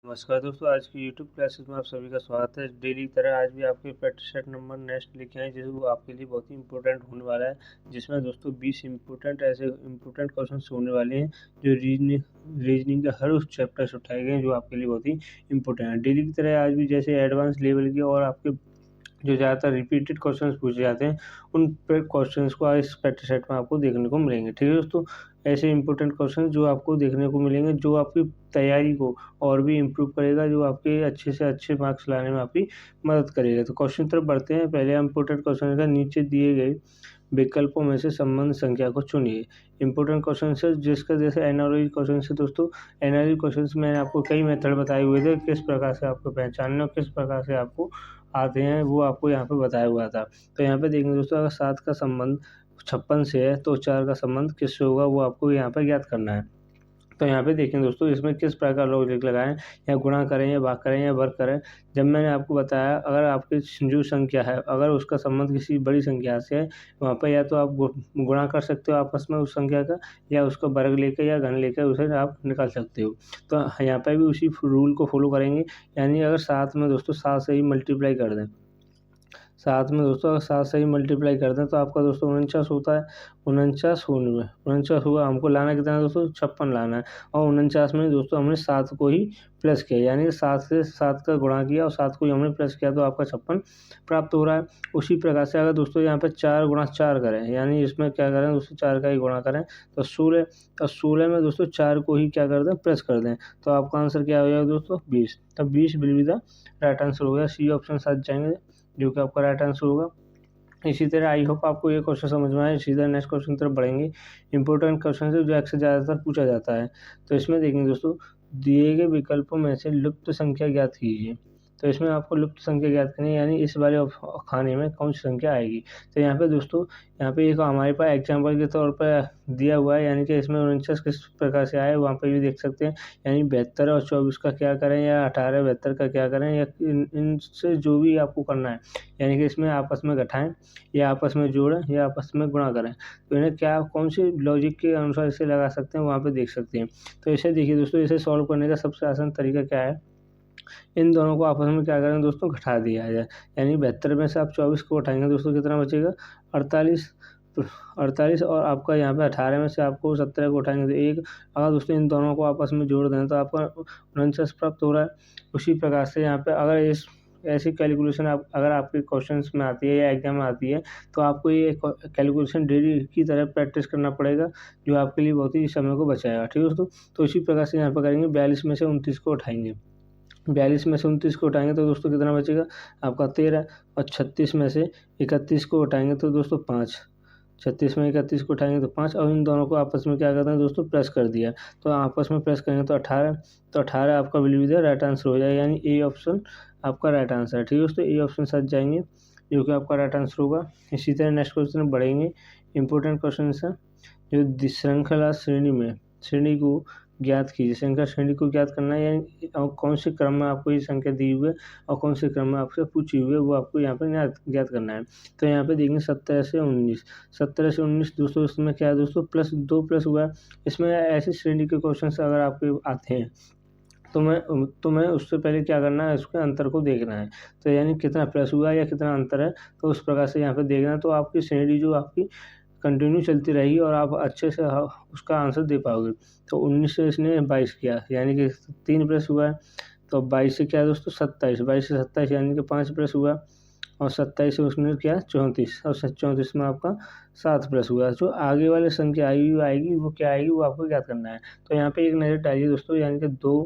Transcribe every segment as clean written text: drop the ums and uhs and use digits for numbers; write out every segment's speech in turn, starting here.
नमस्कार दोस्तों, आज की यूट्यूब क्लासेस में आप सभी का स्वागत है। डेली की तरह आज भी आपके प्रैक्टिस सेट नंबर नेक्स्ट लेके आए, जो आपके लिए बहुत ही इंपॉर्टेंट होने वाला है। जिसमें दोस्तों 20 इंपॉर्टेंट क्वेश्चन होने वाले हैं, जो रीजनिंग के हर उस चैप्टर से उठाए गए हैं, जो आपके लिए बहुत ही इंपॉर्टेंट है। डेली की तरह आज भी जैसे एडवांस लेवल के और आपके जो ज़्यादातर रिपीटेड क्वेश्चंस पूछे जाते हैं, उन क्वेश्चंस को आज इस प्रैक्टिस सेट में आपको देखने को मिलेंगे। ठीक है दोस्तों, ऐसे इंपॉर्टेंट क्वेश्चन जो आपको देखने को मिलेंगे, जो आपकी तैयारी को और भी इम्प्रूव करेगा, जो आपके अच्छे से अच्छे मार्क्स लाने में आपकी मदद करेगा। तो क्वेश्चन की तरफ बढ़ते हैं। पहले इंपॉर्टेंट क्वेश्चन का नीचे दिए गए विकल्पों में से संबंध संख्या को चुनिए। इंपॉर्टेंट क्वेश्चन है जिसका जैसे एनालॉजी क्वेश्चन है दोस्तों। एनालॉजी क्वेश्चन में आपको कई मेथड बताए हुए थे, किस प्रकार से आपको पहचानना और किस प्रकार से आपको आते हैं, वो आपको यहाँ पे बताया हुआ था। तो यहाँ पे देखेंगे दोस्तों, अगर 7 का संबंध 56 से है तो 4 का संबंध किससे होगा, वो आपको यहाँ पर ज्ञात करना है। तो यहाँ पे देखें दोस्तों, इसमें किस प्रकार लॉजिक लगाएं, या गुणा करें या भाग करें या वर्ग करें। जब मैंने आपको बताया, अगर आपकी जो संख्या है, अगर उसका संबंध किसी बड़ी संख्या से है, वहाँ पर या तो आप गुणा कर सकते हो आपस में उस संख्या का, या उसका वर्ग लेकर या घन लेकर उसे आप निकाल सकते हो। तो यहाँ पर भी उसी रूल को फॉलो करेंगे। यानी अगर 7 में दोस्तों 7 से ही मल्टीप्लाई कर दें, 7 में दोस्तों अगर 7 से ही मल्टीप्लाई कर दें तो आपका दोस्तों 49 होता है। 49 हुआ, हमको लाना कितना है दोस्तों, 56 लाना है। और 49 में दोस्तों हमने 7 को ही प्लस किया, यानी कि 7 से 7 का गुणा किया और 7 को ही हमने प्लस किया, तो आपका 56 प्राप्त हो रहा है। उसी प्रकार से अगर दोस्तों यहाँ पे 4 गुणा 4 करें, यानी इसमें क्या करें दोस्तों, 4 का ही गुणा करें, तो 16। और 16 में दोस्तों 4 को ही क्या कर दें, प्लस कर दें, तो आपका आंसर क्या हो जाएगा दोस्तों, 20। तो 20 will be the right answer हो गया। सी ऑप्शन साथ जाएंगे, जो कि आपका राइट आंसर होगा। इसी तरह आई होप आपको ये क्वेश्चन समझ में आए। इसी तरह नेक्स्ट क्वेश्चन की तरफ बढ़ेंगे। इंपॉर्टेंट क्वेश्चन है जो अक्सर ज़्यादातर पूछा जाता है। तो इसमें देखेंगे दोस्तों, दिए गए विकल्पों में से लुप्त संख्या ज्ञात कीजिए। तो इसमें आपको लुप्त संख्या ज्ञात करनी है, यानी इस वाले खाने में कौन सी संख्या आएगी। तो यहाँ पे दोस्तों, यहाँ पे एक हमारे पास एग्जाम्पल के तौर पर दिया हुआ है, यानी कि इसमें 49 किस प्रकार से आए, वहाँ पे भी देख सकते हैं। यानी 72 और 24 का क्या करें, या 18 72 का क्या करें, या इनसे जो भी आपको करना है, यानी कि इसमें आपस में घटाएं या आपस में जोड़ें या आपस में गुणा करें। तो इन्हें क्या कौन सी लॉजिक के अनुसार इसे लगा सकते हैं, वहाँ पे देख सकते हैं। तो इसे देखिए दोस्तों, इसे सॉल्व करने का सबसे आसान तरीका क्या है, इन दोनों को आपस में क्या करें दोस्तों, घटा दिया जाए। यानी 72 में से आप 24 को उठाएंगे दोस्तों, कितना बचेगा, 48। 48 और आपका यहाँ पे 18 में से आपको 17 को उठाएंगे तो 1। अगर दोस्तों इन दोनों को आपस में जोड़ दें तो आपका 49 प्राप्त हो रहा है। उसी प्रकार से यहाँ पे अगर इस ऐसी कैलकुलेशन आप अगर आपके क्वेश्चंस में आती है या एग्जाम में आती है, तो आपको ये कैलकुलेशन डेली की तरह प्रैक्टिस करना पड़ेगा, जो आपके लिए बहुत ही समय को बचाएगा। ठीक है दोस्तों, तो इसी प्रकार से यहाँ पर करेंगे। 42 में से 29 को उठाएंगे, 42 में से 29 को उठाएंगे तो दोस्तों कितना बचेगा, आपका 13। और 36 में से 31 को उठाएंगे तो दोस्तों 5। 36 में 31 को उठाएंगे तो 5, और इन दोनों को आपस में क्या करते हैं दोस्तों, प्लस कर दिया। तो आपस में प्लस करेंगे तो 18। तो 18 आपका will be the right answer हो जाएगा, यानी ए ऑप्शन आपका राइट आंसर है। ठीक है दोस्तों, ए ऑप्शन साथ जाएंगे, जो कि आपका राइट आंसर होगा। इसी तरह नेक्स्ट क्वेश्चन बढ़ेंगे। इंपॉर्टेंट क्वेश्चन है जो श्रृंखला श्रेणी को ज्ञात कीजिए। संख्या श्रेणी को ज्ञात करना है, यानी कौन से क्रम में आपको ये संख्या दी हुई है और कौन से क्रम में आपसे पूछी हुई है, वो आपको यहाँ पर ज्ञात करना है। तो यहाँ पे देखेंगे 17 से 19। 17 से 19 दोस्तों, इसमें क्या है दोस्तों, प्लस 2 प्लस हुआ है। इसमें ऐसी श्रेणी के क्वेश्चन अगर आपके आते हैं, तो मैं उससे पहले क्या करना है, उसके अंतर को देखना है। तो यानी कितना प्लस हुआ है या कितना अंतर है, तो उस प्रकार से यहाँ पे देखना है। तो आपकी श्रेणी जो आपकी कंटिन्यू चलती रहेगी और आप अच्छे से उसका आंसर दे पाओगे। तो 19 से इसने 22 किया, यानी कि 3 प्लस हुआ है। तो 22 से क्या है दोस्तों, 27। 22 से 27 यानी कि 5 प्लस हुआ। और 27 से उसने क्या, 34। और 34 में आपका 7 प्लस हुआ। जो आगे वाली संख्या आएगी वो क्या आएगी, वो आपको ज्ञात करना है। तो यहाँ पे एक नज़र डालिए दोस्तों, यानी कि 2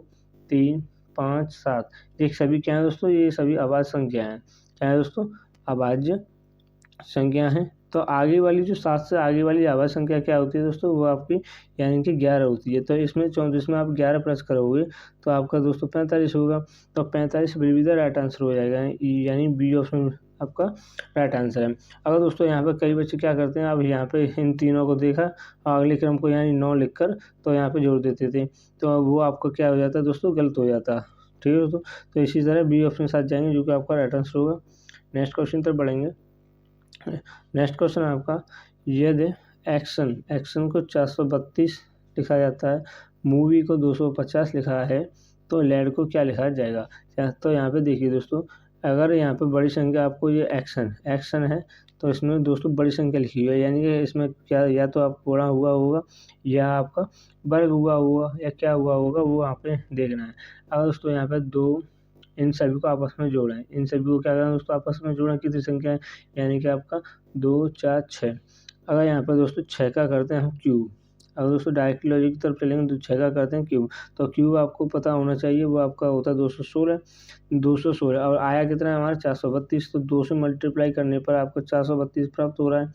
3 5 7, ये सभी क्या है दोस्तों, ये सभी अभाज्य संख्या हैं। क्या है दोस्तों, अभाज्य संख्या हैं। तो आगे वाली जो 7 से आगे वाली अभाज्य संख्या क्या होती है दोस्तों, वो आपकी यानी कि 11 होती है। तो इसमें 34 में आप 11 प्लस करोगे तो आपका दोस्तों 45 होगा। तो 45 will be the right answer हो जाएगा, यानी बी ऑप्शन आपका राइट आंसर है। अगर दोस्तों यहाँ पे कई बच्चे क्या करते हैं, अब यहाँ पे इन तीनों को देखा और अगले क्रम को यानी 9 लिखकर तो यहाँ पे जोड़ देते थे, तो वो आपका क्या हो जाता है दोस्तों, गलत हो जाता। ठीक है दोस्तों, तो इसी तरह बी ऑप्शन के साथ जाएंगे, जो कि आपका राइट आंसर होगा। नेक्स्ट क्वेश्चन तक बढ़ेंगे। नेक्स्ट क्वेश्चन है आपका, यदि एक्शन को 432 लिखा जाता है, मूवी को 250 लिखा है, तो लेड को क्या लिखा जाएगा। तो यहाँ पे देखिए दोस्तों, अगर यहाँ पे बड़ी संख्या आपको ये एक्शन है तो इसमें दोस्तों बड़ी संख्या लिखी हुई है, यानी कि इसमें क्या या तो आप गुणा हुआ होगा या आपका वर्ग हुआ होगा या क्या हुआ होगा वो यहाँ पे देखना है। अगर दोस्तों यहाँ पे दो इन सभी को आपस में जोड़ें, इन सभी को क्या करें दोस्तों आपस में जोड़ें, कितनी संख्या है, यानी कि आपका 2 4 6। अगर यहाँ पर दोस्तों 6 का करते हैं हम क्यूब, अगर दोस्तों डायरेक्ट लॉजिक की तरफ चलेंगे तो 6 का करते हैं क्यूब, तो क्यूब आपको पता होना चाहिए वो आपका होता है 216 और आया कितना है हमारा 432, तो 2 से मल्टीप्लाई करने पर आपको 432 प्राप्त हो रहा है।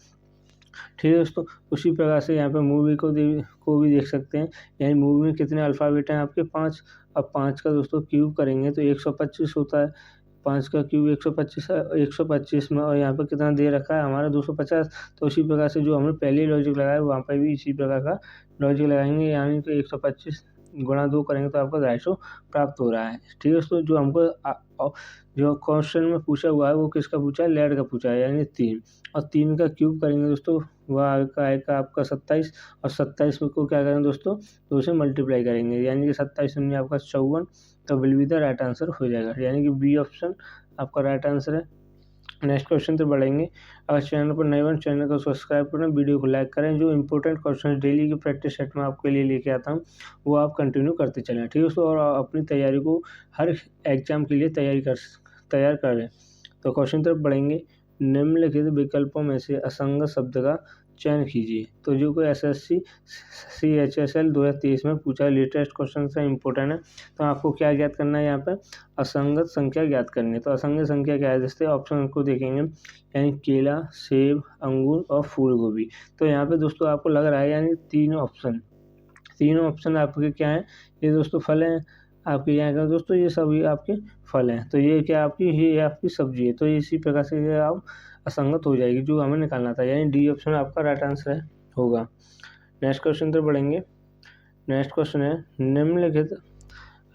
ठीक है दोस्तों, उसी प्रकार से यहाँ पे मूवी को भी देख सकते हैं, यानी मूवी में कितने अल्फ़ाबेट हैं आपके 5। अब 5 का दोस्तों क्यूब करेंगे तो 125 होता है, 5 का क्यूब 125 है, 125 में और यहाँ पे कितना दे रखा है हमारा 250। तो उसी प्रकार से जो हमने पहले लॉजिक लगाया वहाँ पर भी इसी प्रकार का लॉजिक लगाएंगे, यानी कि 125 गुणा 2 करेंगे तो आपका 250 प्राप्त हो रहा है। ठीक है दोस्तों, जो हमको जो क्वेश्चन में पूछा हुआ है वो किसका पूछा है, लेड का पूछा है, यानी 3, और 3 का क्यूब करेंगे दोस्तों वह आएगा आपका 27, और 27 को क्या करेंगे दोस्तों 2 से मल्टीप्लाई करेंगे, यानी कि 27 में आपका 54, तो will be the right answer हो जाएगा, यानी कि बी ऑप्शन आपका राइट आंसर है। नेक्स्ट क्वेश्चन तो बढ़ेंगे। अगर चैनल पर नए बन चैनल को सब्सक्राइब करें, वीडियो को लाइक करें, जो इंपॉर्टेंट क्वेश्चन डेली की प्रैक्टिस सेट में आपके लिए लेके आता हूँ वो आप कंटिन्यू करते चलें। ठीक है दोस्तों, और अपनी तैयारी को हर एग्जाम के लिए तैयार करें। तो क्वेश्चन तरफ बढ़ेंगे। निम्नलिखित विकल्पों में से असंगत शब्द का चयन कीजिए। तो जो कोई SSC CHSL 2023 में पूछा लेटेस्ट क्वेश्चन से इम्पोर्टेंट है, तो आपको क्या ज्ञात करना है, यहाँ पर असंगत संख्या ज्ञात करनी है। तो असंगत संख्या क्या है, जैसे ऑप्शन को देखेंगे, यानी केला, सेब, अंगूर और फूल गोभी। तो यहाँ पे दोस्तों आपको लग रहा है यानी तीनों ऑप्शन आपके क्या हैं, ये दोस्तों फल हैं आपके यहाँ का दोस्तों, ये सभी आपके फल हैं। तो ये क्या आपकी ये आपकी सब्जी है, तो इसी प्रकार से ये आप असंगत हो जाएगी, जो हमें निकालना था, यानी डी ऑप्शन आपका राइट आंसर होगा। नेक्स्ट क्वेश्चन तो बढ़ेंगे। नेक्स्ट क्वेश्चन है, निम्नलिखित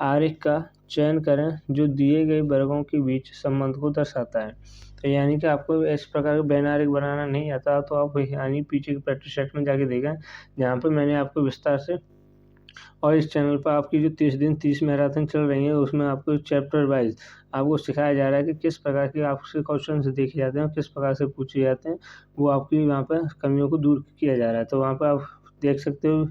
आरेख का चयन करें जो दिए गए वर्गों के बीच संबंध को दर्शाता है। तो यानी कि आपको इस प्रकार का बैन आरेख बनाना नहीं आता तो आप यानी पीछे की प्रैक्टिस सेट में जाके देखें, जहाँ पर मैंने आपको विस्तार से, और इस चैनल पर आपकी जो 30 दिन 30 मैराथन चल रही है उसमें आपको चैप्टर वाइज आपको सिखाया जा रहा है कि किस प्रकार के आपसे क्वेश्चन देखे जाते हैं और किस प्रकार से पूछे जाते हैं, वो आपकी वहाँ पर कमियों को दूर किया जा रहा है। तो वहाँ पर आप देख सकते हो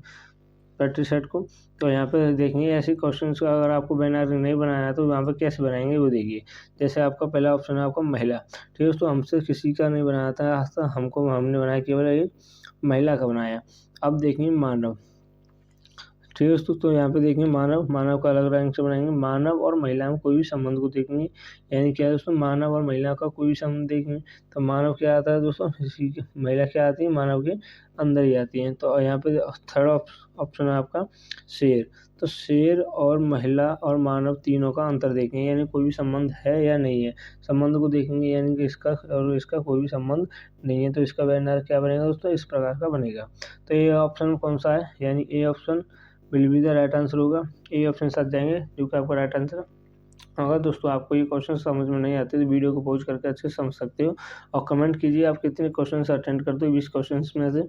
प्रैक्टिस सेट को। तो यहाँ पे देखेंगे ऐसे क्वेश्चन का अगर आपको बैनर नहीं बनाना है तो वहाँ पे कैसे बनाएंगे वो देखिए। जैसे आपका पहला ऑप्शन है आपका महिला। ठीक है दोस्तों, हमसे किसी का नहीं बनाया था आज तक, हमने बनाया केवल एक महिला का बनाया। अब देखेंगे मानव। ठीक है दोस्तों, तो यहाँ पे देखेंगे मानव का अलग रंग से बनाएंगे। मानव और महिला में कोई भी संबंध को देखेंगे, यानी क्या है दोस्तों, मानव और महिला का कोई भी संबंध देखेंगे तो मानव क्या आता है दोस्तों, महिला क्या आती है, मानव के अंदर ही आती है। तो यहाँ पे थर्ड ऑप्शन है आपका शेर। तो शेर और महिला और मानव तीनों का अंतर देखेंगे, यानी कोई भी संबंध है या नहीं है, संबंध को देखेंगे, यानी कि इसका और इसका कोई भी संबंध नहीं है। तो इसका बैनर क्या बनेगा दोस्तों, इस प्रकार का बनेगा। तो ये ऑप्शन कौन सा है, यानी A option will be the right answer होगा। ए ऑप्शन साथ जाएंगे जो कि आपका राइट आंसर। अगर दोस्तों आपको ये क्वेश्चन समझ में नहीं आते तो वीडियो को पॉज करके अच्छे से समझ सकते हो, और कमेंट कीजिए आप कितने क्वेश्चन अटेंड करते हो 20 क्वेश्चन में से।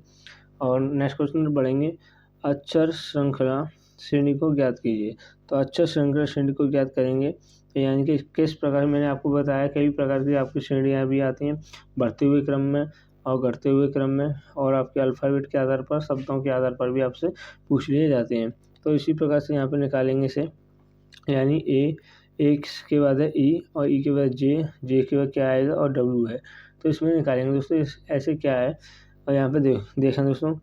और नेक्स्ट क्वेश्चन बढ़ेंगे। अक्षर श्रृंखला श्रेणी को ज्ञात कीजिए। तो अक्षर श्रृंखला श्रेणी को ज्ञात करेंगे, तो यानी कि किस प्रकार, मैंने आपको बताया कई प्रकार की आपकी श्रेणियाँ भी आती हैं, बढ़ते हुए क्रम में और घटते हुए क्रम में, और आपके अल्फ़ाबेट के आधार पर, शब्दों के आधार पर भी आपसे पूछ लिए जाते हैं। तो इसी प्रकार से यहाँ पे निकालेंगे इसे, यानी ए के बाद है ई, और ई के बाद जे के बाद क्या आएगा और डब्ल्यू है। तो इसमें निकालेंगे दोस्तों ऐसे क्या है। और यहाँ पे देखें दोस्तों,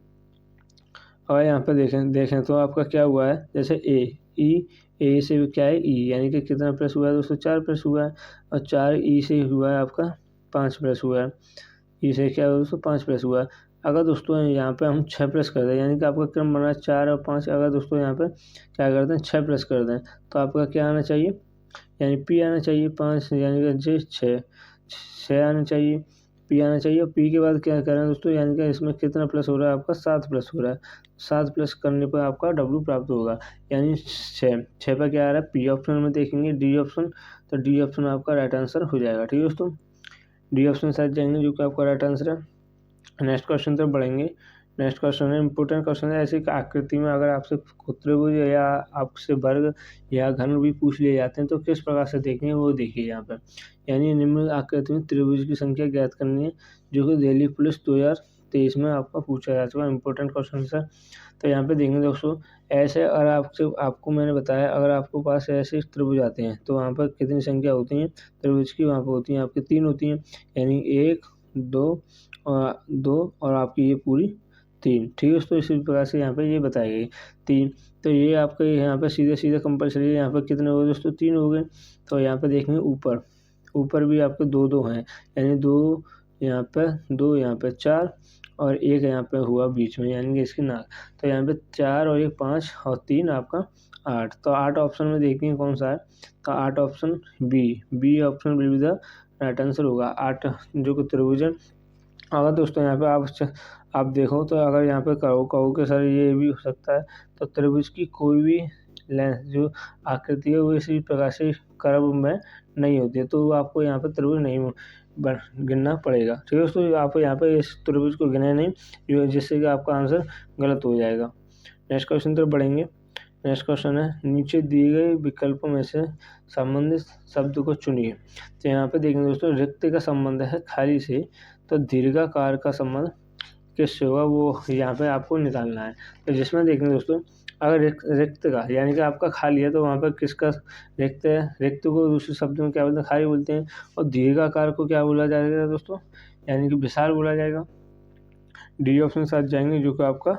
और यहाँ पे देखें तो आपका क्या हुआ है, जैसे ए से क्या है ई, यानी कि कितना प्लस हुआ है दोस्तों, 4 प्लस हुआ है, और 4 ई से हुआ है आपका 5 प्लस हुआ है, ई से क्या हुआ दोस्तों 5 प्लस हुआ है। अगर दोस्तों यहाँ पे हम 6 प्लस कर दें, यानी कि आपका क्रम बना है 4 और 5, अगर दोस्तों यहाँ पे क्या करते हैं 6 प्लस कर दें तो आपका क्या आना चाहिए, यानी पी आना चाहिए 5, यानी कि जे 6 आना चाहिए, पी आना चाहिए। और पी के बाद क्या करें दोस्तों, यानी कि इसमें कितना प्लस हो रहा है आपका 7 प्लस हो रहा है, 7 प्लस करने पर आपका डब्ल्यू प्राप्त होगा, यानी 6 पर क्या आ रहा है, पी ऑप्शन में देखेंगे डी ऑप्शन, तो डी ऑप्शन आपका राइट आंसर हो जाएगा। ठीक है दोस्तों, डी ऑप्शन साथ जाएंगे जो कि आपका राइट आंसर है। नेक्स्ट क्वेश्चन तक बढ़ेंगे। नेक्स्ट क्वेश्चन है इंपॉर्टेंट क्वेश्चन है, ऐसी आकृति में अगर आपसे त्रिभुज या आपसे वर्ग या घन भी पूछ लिए जाते हैं तो किस प्रकार से देखेंगे वो देखिए यहाँ पर। यानी निम्न आकृति में त्रिभुज की संख्या ज्ञात करनी है, जो कि दिल्ली पुलिस 2023 में आपका पूछा जा चुका है इंपॉर्टेंट क्वेश्चन है। तो यहाँ पे देखेंगे दोस्तों, ऐसे अगर आपको मैंने बताया, अगर आपके पास ऐसे त्रिभुज आते हैं तो वहाँ पर कितनी संख्या होती है त्रिभुज की, वहाँ पर होती हैं आपकी 3 होती हैं, यानी 1 2 और आपकी ये पूरी 3। ठीक है दोस्तों, इसी प्रकार से यहाँ पे ये बताई गई 3। तो ये आपके यहाँ पे सीधे सीधे कंपलसरी यहाँ पे कितने हो गए दोस्तों, 3 हो गए। तो यहाँ पे देखेंगे ऊपर भी आपके 2 हैं, यानी 2 यहाँ पे 2 यहाँ पे 4 और 1 यहाँ पे हुआ बीच में, यानी कि इसकी नाक। तो यहाँ पे 4 और 1 5 और 3 आपका 8। तो 8 ऑप्शन में देखेंगे कौन सा है, तो 8 option B option will be the right answer होगा। 8 जो कि त्रिभुज है। अगर दोस्तों यहाँ पे आप देखो तो अगर यहाँ पे कहो कि सर ये भी हो सकता है, तो त्रिभुज की कोई भी लेंथ जो आकृति है वो इसी प्रकार से कर्व में नहीं होती है, तो आपको यहाँ पे त्रिभुज नहीं गिनना पड़ेगा। ठीक है दोस्तों, आप यहाँ पे इस त्रिभुज को गिने नहीं, जिससे कि आपका आंसर गलत हो जाएगा। नेक्स्ट क्वेश्चन तरफ बढ़ेंगे। नेक्स्ट क्वेश्चन है, नीचे दिए गए विकल्पों में से संबंधित शब्द को चुनिए। तो यहाँ पे देखेंगे दोस्तों, रिक्त का संबंध है खाली से, तो दीर्घाकार का संबंध किससे होगा वो यहाँ पे आपको निकालना है। तो जिसमें देखेंगे दोस्तों, अगर रिक्त का यानी कि आपका खाली है तो वहाँ पर किसका रिक्त है, रिक्त को दूसरे शब्द में क्या बोलते हैं, खाली बोलते हैं। और दीर्घाकार को क्या बोला जाएगा दोस्तों, यानी कि विशाल बोला जाएगा। डी ऑप्शन के साथ जाएंगे, जो कि आपका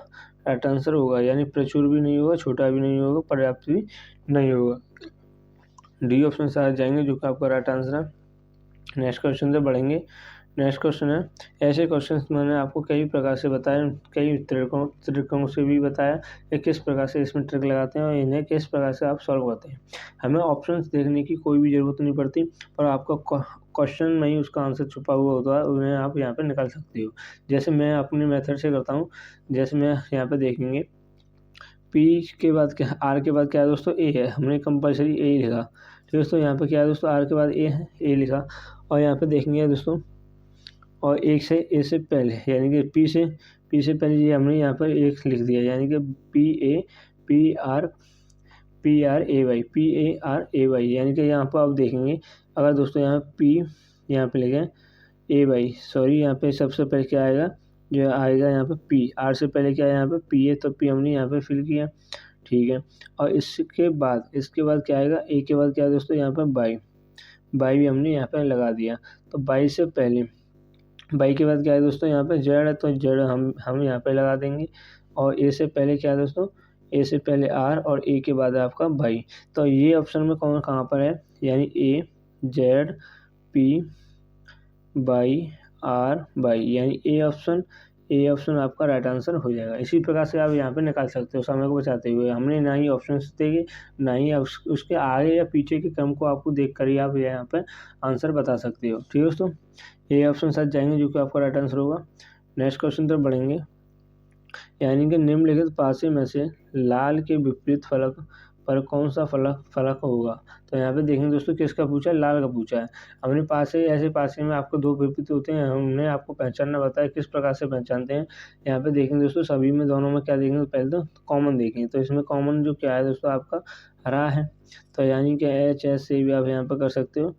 राइट आंसर होगा, यानी प्रचुर भी नहीं होगा, छोटा भी नहीं होगा, पर्याप्त भी नहीं होगा। डी ऑप्शन के साथ जाएंगे, जो कि आपका राइट आंसर है। नेक्स्ट क्वेश्चन से बढ़ेंगे। नेक्स्ट क्वेश्चन है, ऐसे क्वेश्चन मैंने आपको कई प्रकार से बताए, कई तरीकों से भी बताया कि किस प्रकार से इसमें ट्रिक लगाते हैं और इन्हें किस प्रकार से आप सॉल्व करते हैं। हमें ऑप्शंस देखने की कोई भी ज़रूरत नहीं पड़ती, और आपका क्वेश्चन में ही उसका आंसर छुपा हुआ होता है, उन्हें आप यहाँ पर निकाल सकते हो। जैसे मैं अपने मेथड से करता हूँ, जैसे मैं यहाँ पर देखेंगे पी के बाद क्या, आर के बाद क्या है दोस्तों, ए है, हमने कंपलसरी ए लिखा। तो दोस्तों यहाँ पे क्या है दोस्तों, आर के बाद ए है, ए लिखा। और यहाँ पे देखेंगे दोस्तों, और एक से ए से पहले यानी कि पी से पहले ये हमने यहाँ पर एक लिख दिया, यानी कि पी आर ए वाई, यानी कि यहाँ पर आप देखेंगे, अगर दोस्तों यहाँ पी यहाँ पे लिखें ए वाई, सॉरी यहाँ पे सबसे पहले क्या आएगा, जो आएगा यहाँ पे पी, आर से पहले क्या है यहाँ पे पी है, तो पी हमने यहाँ पे फिल किया। ठीक है, और इसके बाद क्या आएगा, ए के बाद क्या है दोस्तों, यहाँ पे बाई भी हमने यहाँ पे लगा दिया। तो बाई से पहले, बाई के बाद क्या है दोस्तों, यहाँ पे जेड है, तो जेड हम यहाँ पे लगा देंगे। और ए से पहले क्या है दोस्तों, ए से पहले आर, और ए के बाद आपका बाई। तो ये ऑप्शन में कौन कहाँ पर है, यानी A Z P by R by, यानी ए ऑप्शन आपका राइट आंसर हो जाएगा। इसी प्रकार से आप यहाँ पे निकाल सकते हो समय को बचाते हुए। हमने ना ही ऑप्शन देंगे, ना ही उसके आगे या पीछे के क्रम को आपको देख कर ही आप यहाँ पे आंसर बता सकते हो। ठीक है दोस्तों, ये ऑप्शन साथ जाएंगे, जो कि आपका राइट आंसर होगा। नेक्स्ट क्वेश्चन तरफ बढ़ेंगे, यानी कि निम्नलिखित पासे में से लाल के विपरीत फलक पर कौन सा फलक होगा। तो यहाँ पे देखेंगे दोस्तों, किसका पूछा है, लाल का पूछा है। हमने ऐसे पासे में आपको 2 विपरीत होते हैं, हमने आपको पहचानना बताया, किस प्रकार से पहचानते हैं। यहाँ पे देखेंगे दोस्तों, सभी में दोनों में क्या देखेंगे, पहले तो कॉमन देखेंगे। तो इसमें कॉमन जो क्या है दोस्तों, आपका हरा है। तो यानी कि HS से भी आप यहाँ पर कर सकते हो,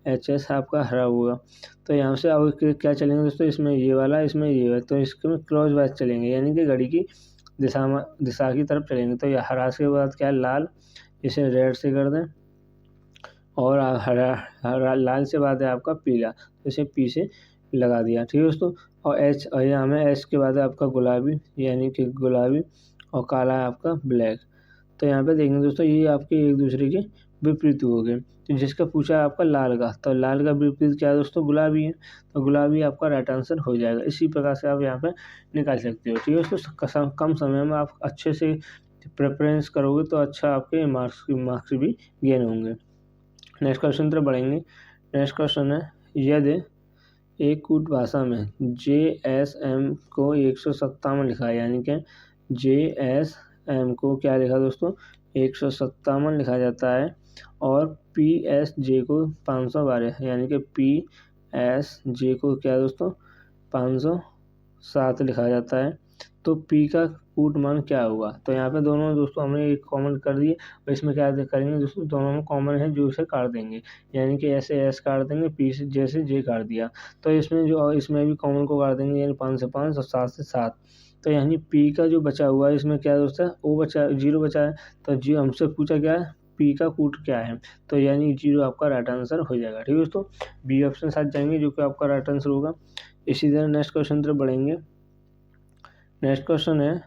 HS आपका हरा होगा। तो यहाँ से अब क्या चलेंगे दोस्तों, इसमें ये वाला, इसमें ये वाला, तो इसमें क्लॉज वाइज चलेंगे, यानी कि घड़ी की दिशा की तरफ चलेंगे। तो ये हरा के बाद क्या है, लाल, इसे रेड से कर दें। और हरा लाल से बाद है आपका पीला, तो इसे पी से लगा दिया। ठीक है दोस्तों, और यहाँ में एच के बाद है आपका गुलाबी, यानी कि गुलाबी, और काला है आपका ब्लैक। तो यहाँ पे देखेंगे दोस्तों, ये आपके एक दूसरे के विपरीत हो गए। तो जिसका पूछा है आपका लाल का, तो लाल का विपरीत क्या है दोस्तों, गुलाबी है। तो गुलाबी आपका राइट आंसर हो जाएगा। इसी प्रकार से आप यहाँ पे निकाल सकते हो। ठीक है दोस्तों, कम समय में आप अच्छे से प्रेफरेंस करोगे तो अच्छा आपके मार्क्स भी गेन होंगे। नेक्स्ट क्वेश्चन तरफ बढ़ेंगे। नेक्स्ट क्वेश्चन है, यदि एक कूट भाषा में JSM को 157 लिखा है, यानी कि JSM को क्या लिखा दोस्तों, 157 लिखा जाता है, और PSG को 512, यानी कि PSG को क्या दोस्तों 507 लिखा जाता है। तो पी का कूट मान क्या होगा। तो यहाँ पे दोनों दोस्तों हमने एक कॉमन कर दिए और इसमें क्या करेंगे दोस्तों, दोनों में कॉमन है जो इसे काट देंगे, यानी कि ऐसे एस काट देंगे, पी से जैसे जे काट दिया। तो इसमें जो इसमें भी कॉमन को काट देंगे, यानी 5 से 5 और 7 से 7। तो यानी पी का जो बचा हुआ है इसमें क्या दोस्त है, ओ बचा, 0 बचा है। तो जी हमसे पूछा क्या है, पी का कूट क्या है, तो यानी 0 आपका राइट आंसर हो जाएगा। ठीक है दोस्तों, बी ऑप्शन साथ जाएंगे जो कि आपका राइट आंसर होगा। इसी तरह नेक्स्ट क्वेश्चन तरफ बढ़ेंगे। नेक्स्ट क्वेश्चन है,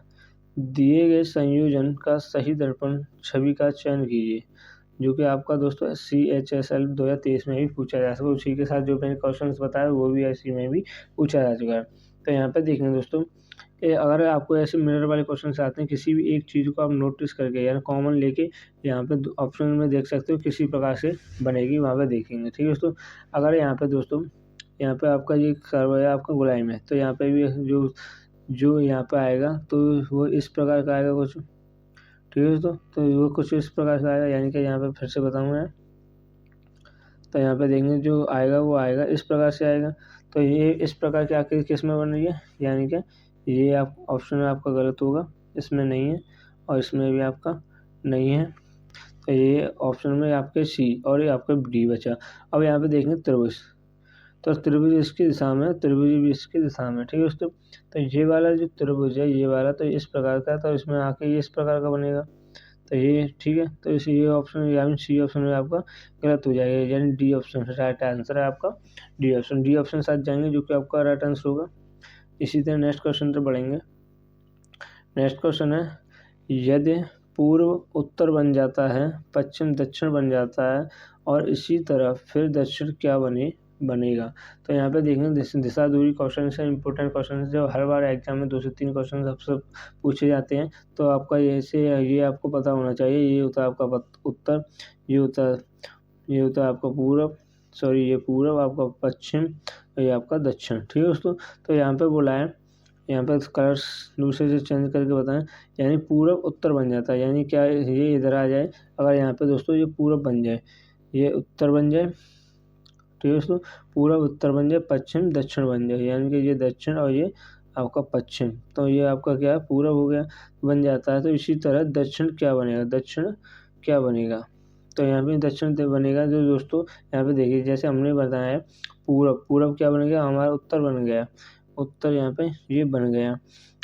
दिए गए संयोजन का सही दर्पण छवि का चयन कीजिए, जो कि आपका दोस्तों CHSL 2023 में भी पूछा जा सकता है। उसी के साथ जो मैंने क्वेश्चन बताया वो भी ऐसी में भी पूछा जा चुका है। तो यहाँ पे देखेंगे दोस्तों, अगर आपको ऐसे मिरर वाले क्वेश्चन आते हैं, किसी भी एक चीज़ को आप नोटिस करके यानी कॉमन लेके यहाँ पे ऑप्शन में देख सकते हो किसी प्रकार से बनेगी, वहाँ पे देखेंगे। ठीक है दोस्तों, अगर यहाँ पे दोस्तों यहाँ पे आपका ये कर्व है आपका गोलाई में, तो यहाँ पे भी जो यहाँ पे आएगा तो वो इस प्रकार का आएगा कुछ। ठीक है दोस्तों, तो वो कुछ इस प्रकार से आएगा, यानी कि यहाँ पे फिर से बताऊँगा। तो यहाँ पे देखेंगे जो आएगा वो आएगा इस प्रकार से आएगा। तो ये इस प्रकार की आकृति किस में बन रही है, यानी कि ये आप ऑप्शन में आपका गलत होगा, इसमें नहीं है और इसमें भी आपका नहीं है। तो ये ऑप्शन में आपके सी और ये आपका डी बचा। अब यहाँ पे देखेंगे त्रिभुज, तो त्रिभुज इसकी दिशा में, त्रिभुज भी इसकी दिशा में। ठीक है दोस्तों, तो ये वाला जो त्रिभुज है ये वाला तो इस प्रकार का, तो इसमें आके ये इस प्रकार का बनेगा। तो ये ठीक है, तो इस ये ऑप्शन यानी सी ऑप्शन में आपका गलत हो जाएगा, यानी डी ऑप्शन राइट आंसर है आपका। डी ऑप्शन साथ जाएंगे जो कि आपका राइट आंसर होगा। इसी तरह नेक्स्ट क्वेश्चन पर बढ़ेंगे। नेक्स्ट क्वेश्चन है, यदि पूर्व उत्तर बन जाता है, पश्चिम दक्षिण बन जाता है और इसी तरह फिर दक्षिण क्या बनेगा। तो यहाँ पे देखेंगे दिशा दूरी क्वेश्चन से इंपॉर्टेंट क्वेश्चन जो हर बार एग्जाम में 2 से 3 क्वेश्चन सबसे पूछे जाते हैं। तो आपका ये आपको पता होना चाहिए। ये होता है आपका उत्तर, ये होता है आपका पूर्व, सॉरी ये पूर्व, आपका पश्चिम, ये आपका दक्षिण। ठीक है दोस्तों, तो यहाँ पे बोला है, यहाँ पर कलर्स दूसरे से चेंज करके बताएं, यानी पूर्व उत्तर बन जाता है, यानी क्या ये इधर आ जाए, अगर यहाँ पे दोस्तों ये पूर्व बन जाए, ये उत्तर बन जाए। ठीक है दोस्तों, पूर्व उत्तर बन जाए, पश्चिम दक्षिण बन जाए, यानी कि ये दक्षिण और ये आपका पश्चिम, तो ये आपका क्या है, पूर्व हो गया, बन जाता है। तो इसी तरह दक्षिण क्या बनेगा, दक्षिण क्या बनेगा, तो यहाँ पे दक्षिण बनेगा। जो दोस्तों यहाँ पे देखिए जैसे हमने बताया है, पूर्व क्या बन गया, हमारा उत्तर बन गया, उत्तर यहाँ पे ये बन गया।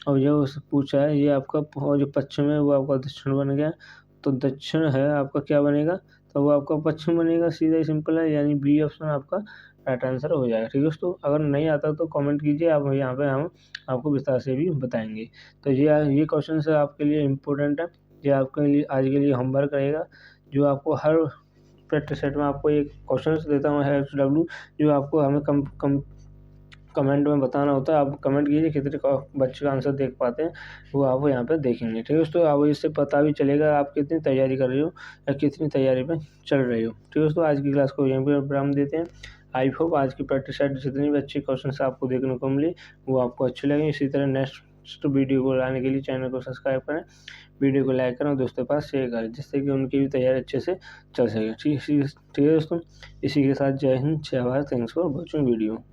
और जो पूछा है ये आपका, और जो पश्चिम है वो आपका दक्षिण बन गया। तो दक्षिण है आपका क्या बनेगा, तो वो आपका पश्चिम बनेगा, सीधा ही सिंपल है, यानी बी ऑप्शन आपका राइट आंसर हो जाएगा। ठीक है दोस्तों, अगर नहीं आता तो कमेंट कीजिए, आप यहाँ पे हम आपको विस्तार से भी बताएंगे। तो ये क्वेश्चन से आपके लिए इम्पोर्टेंट है, ये आपके लिए आज के लिए होमवर्क रहेगा, जो आपको हर प्रैक्टिस सेट में आपको एक क्वेश्चन देता हूँ HW, जो आपको हमें कमेंट में बताना होता है। आप कमेंट कीजिए कितने बच्चे का आंसर देख पाते हैं, वो आप यहाँ पे देखेंगे। ठीक है दोस्तों, आप इससे पता भी चलेगा आप कितनी तैयारी कर रहे हो या कितनी तैयारी में चल रहे हो। ठीक है दोस्तों, आज की क्लास को यहीं पर विराम देते हैं। आई होप आज की प्रैक्टिस सेट जितनी भी अच्छे क्वेश्चन आपको देखने को मिले वो आपको अच्छे लगे। इसी तरह नेक्स्ट वीडियो को लाने के लिए चैनल को सब्सक्राइब करें, वीडियो को लाइक करें और दोस्तों के पास शेयर करें, जिससे कि उनकी भी तैयारी अच्छे से चल सके। ठीक है दोस्तों, इसी के साथ जय हिंद, जय Bharat, thanks for watching video.